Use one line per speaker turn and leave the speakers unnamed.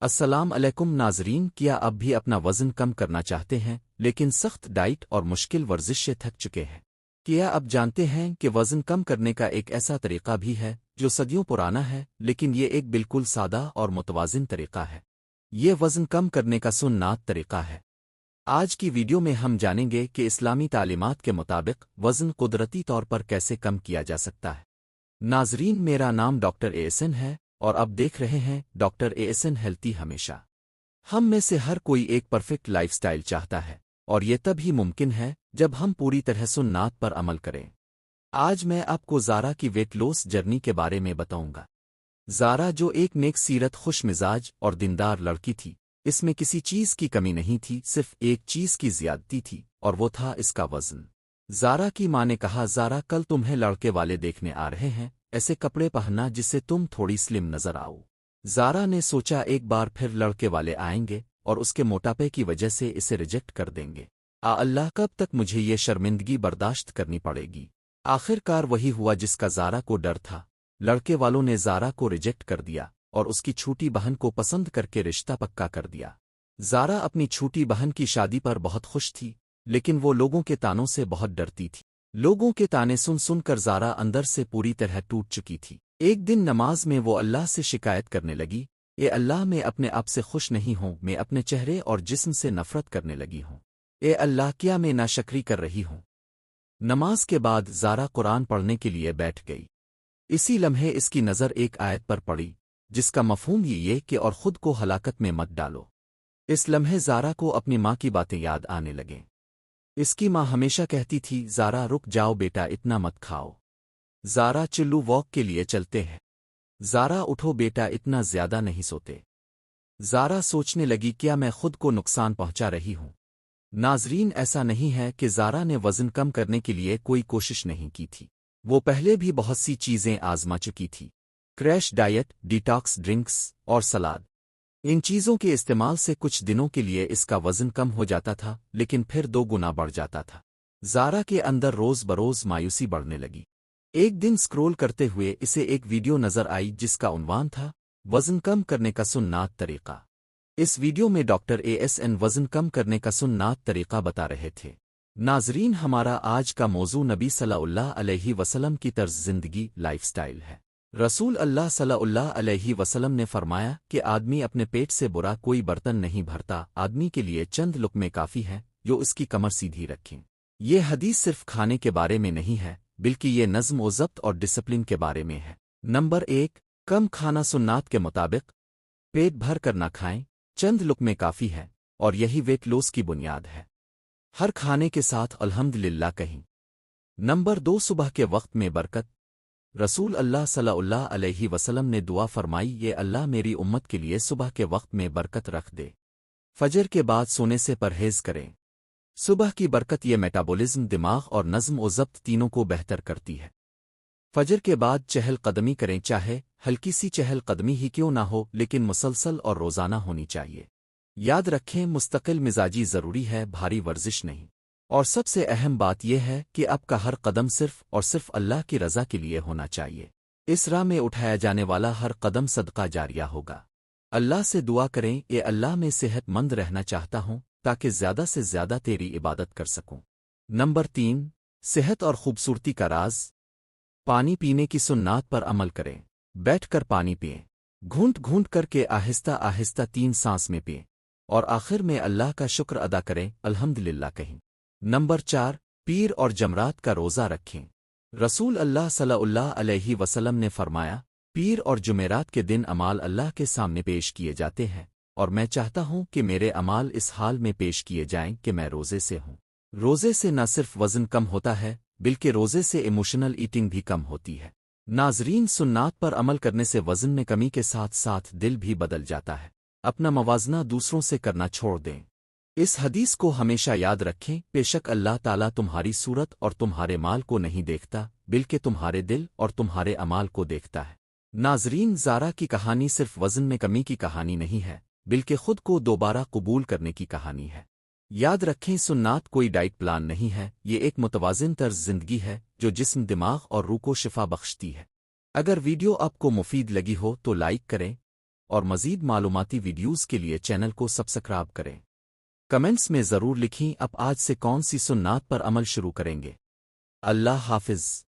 السلام علیکم ناظرین، کیا اب بھی اپنا وزن کم کرنا چاہتے ہیں لیکن سخت ڈائٹ اور مشکل ورزش سے تھک چکے ہیں؟ کیا اب جانتے ہیں کہ وزن کم کرنے کا ایک ایسا طریقہ بھی ہے جو صدیوں پرانا ہے، لیکن یہ ایک بالکل سادہ اور متوازن طریقہ ہے۔ یہ وزن کم کرنے کا سنت طریقہ ہے۔ آج کی ویڈیو میں ہم جانیں گے کہ اسلامی تعلیمات کے مطابق وزن قدرتی طور پر کیسے کم کیا جا سکتا ہے۔ ناظرین، میرا نام ڈاکٹر احسن ہے اور اب دیکھ رہے ہیں ڈاکٹر احسن ہیلتھی ہمیشہ۔ ہم میں سے ہر کوئی ایک پرفیکٹ لائف سٹائل چاہتا ہے، اور یہ تب ہی ممکن ہے جب ہم پوری طرح سنت پر عمل کریں۔ آج میں آپ کو زارا کی ویٹ لوس جرنی کے بارے میں بتاؤں گا۔ زارا، جو ایک نیک سیرت، خوش مزاج اور دیندار لڑکی تھی، اس میں کسی چیز کی کمی نہیں تھی، صرف ایک چیز کی زیادتی تھی، اور وہ تھا اس کا وزن۔ زارا کی ماں نے کہا، زارا، کل تمہیں لڑکے والے دیکھنے آ رہے ہیں، ایسے کپڑے پہننا جس سے تم تھوڑی سلم نظر آؤ۔ زارا نے سوچا ایک بار پھر لڑکے والے آئیں گے اور اس کے موٹاپے کی وجہ سے اسے ریجیکٹ کر دیں گے۔ اللہ، کب تک مجھے یہ شرمندگی برداشت کرنی پڑے گی؟ آخر کار وہی ہوا جس کا زارا کو ڈر تھا۔ لڑکے والوں نے زارا کو ریجیکٹ کر دیا اور اس کی چھوٹی بہن کو پسند کر کے رشتہ پکا کر دیا۔ زارا اپنی چھوٹی بہن کی شادی پر بہت خوش تھی، لیکن وہ لوگوں کے تانوں سے بہت ڈرتی تھی۔ لوگوں کے تانے سن سن کر زارا اندر سے پوری طرح ٹوٹ چکی تھی۔ ایک دن نماز میں وہ اللہ سے شکایت کرنے لگی، اے اللہ، میں اپنے آپ سے خوش نہیں ہوں، میں اپنے چہرے اور جسم سے نفرت کرنے لگی ہوں۔ اے اللہ، کیا میں ناشکری کر رہی ہوں؟ نماز کے بعد زارا قرآن پڑھنے کے لیے بیٹھ گئی۔ اسی لمحے اس کی نظر ایک آیت پر پڑی، جس کا مفہوم یہ کہ اور خود کو ہلاکت میں مت ڈالو۔ اس لمحے زارا کو اپنی ماں کی باتیں یاد آنے لگیں۔ اس کی ماں ہمیشہ کہتی تھی، زارا رک جاؤ بیٹا، اتنا مت کھاؤ۔ زارا چلو واک کے لیے چلتے ہیں۔ زارا اٹھو بیٹا، اتنا زیادہ نہیں سوتے۔ زارا سوچنے لگی، کیا میں خود کو نقصان پہنچا رہی ہوں؟ ناظرین، ایسا نہیں ہے کہ زارا نے وزن کم کرنے کے لیے کوئی کوشش نہیں کی تھی۔ وہ پہلے بھی بہت سی چیزیں آزما چکی تھی، کریش ڈائٹ، ڈیٹاکس ڈرنکس اور سلاد۔ ان چیزوں کے استعمال سے کچھ دنوں کے لیے اس کا وزن کم ہو جاتا تھا، لیکن پھر 2 گنا بڑھ جاتا تھا۔ زارا کے اندر روز بروز مایوسی بڑھنے لگی۔ ایک دن سکرول کرتے ہوئے اسے ایک ویڈیو نظر آئی جس کا عنوان تھا، وزن کم کرنے کا سنت طریقہ۔ اس ویڈیو میں ڈاکٹر احسن وزن کم کرنے کا سنت طریقہ بتا رہے تھے۔ ناظرین، ہمارا آج کا موضوع نبی صلی اللہ علیہ وسلم کی طرز زندگی، لائف سٹائل ہے۔ رسول اللہ صلی اللہ علیہ وسلم نے فرمایا کہ آدمی اپنے پیٹ سے برا کوئی برتن نہیں بھرتا، آدمی کے لیے چند لقمے کافی ہیں جو اس کی کمر سیدھی رکھیں۔ یہ حدیث صرف کھانے کے بارے میں نہیں ہے، بلکہ یہ نظم و ضبط اور ڈسپلن کے بارے میں ہے۔ نمبر 1، کم کھانا۔ سنت کے مطابق پیٹ بھر کر نہ کھائیں، چند لقمے کافی ہے، اور یہی ویٹ لوس کی بنیاد ہے۔ ہر کھانے کے ساتھ الحمدللہ کہیں۔ نمبر 2، صبح کے وقت میں برکت۔ رسول اللہ صلی اللہ علیہ وسلم نے دعا فرمائی، یہ اللہ میری امت کے لیے صبح کے وقت میں برکت رکھ دے۔ فجر کے بعد سونے سے پرہیز کریں۔ صبح کی برکت یہ میٹابولزم، دماغ اور نظم و ضبط تینوں کو بہتر کرتی ہے۔ فجر کے بعد چہل قدمی کریں، چاہے ہلکی سی چہل قدمی ہی کیوں نہ ہو، لیکن مسلسل اور روزانہ ہونی چاہیے۔ یاد رکھیں، مستقل مزاجی ضروری ہے، بھاری ورزش نہیں۔ اور سب سے اہم بات یہ ہے کہ آپ کا ہر قدم صرف اور صرف اللہ کی رضا کے لیے ہونا چاہیے۔ اس راہ میں اٹھایا جانے والا ہر قدم صدقہ جاریہ ہوگا۔ اللہ سے دعا کریں، اے اللہ، میں صحت مند رہنا چاہتا ہوں تاکہ زیادہ سے زیادہ تیری عبادت کر سکوں۔ نمبر 3، صحت اور خوبصورتی کا راز۔ پانی پینے کی سنت پر عمل کریں۔ بیٹھ کر پانی پئیں، گھونٹ گھونٹ کر کے آہستہ آہستہ 3 سانس میں پئیں، اور آخر میں اللہ کا شکر ادا کریں، الحمدللہ کہیں۔ نمبر 4، پیر اور جمعرات کا روزہ رکھیں۔ رسول اللہ صلی اللہ علیہ وسلم نے فرمایا، پیر اور جمعرات کے دن اعمال اللہ کے سامنے پیش کیے جاتے ہیں، اور میں چاہتا ہوں کہ میرے اعمال اس حال میں پیش کیے جائیں کہ میں روزے سے ہوں۔ روزے سے نہ صرف وزن کم ہوتا ہے، بلکہ روزے سے ایموشنل ایٹنگ بھی کم ہوتی ہے۔ ناظرین، سنت پر عمل کرنے سے وزن میں کمی کے ساتھ ساتھ دل بھی بدل جاتا ہے۔ اپنا موازنہ دوسروں سے کرنا چھوڑ دیں۔ اس حدیث کو ہمیشہ یاد رکھیں، بے شک اللہ تعالیٰ تمہاری صورت اور تمہارے مال کو نہیں دیکھتا، بلکہ تمہارے دل اور تمہارے اعمال کو دیکھتا ہے۔ ناظرین، زارا کی کہانی صرف وزن میں کمی کی کہانی نہیں ہے، بلکہ خود کو دوبارہ قبول کرنے کی کہانی ہے۔ یاد رکھیں، سنت کوئی ڈائٹ پلان نہیں ہے، یہ ایک متوازن طرز زندگی ہے جو جسم، دماغ اور روح کو شفا بخشتی ہے۔ اگر ویڈیو آپ کو مفید لگی ہو تو لائک کریں، اور مزید معلوماتی ویڈیوز کے لیے چینل کو سبسکرائب کریں۔ کمنٹس میں ضرور لکھیں اب آج سے کون سی سنت پر عمل شروع کریں گے۔ اللہ حافظ۔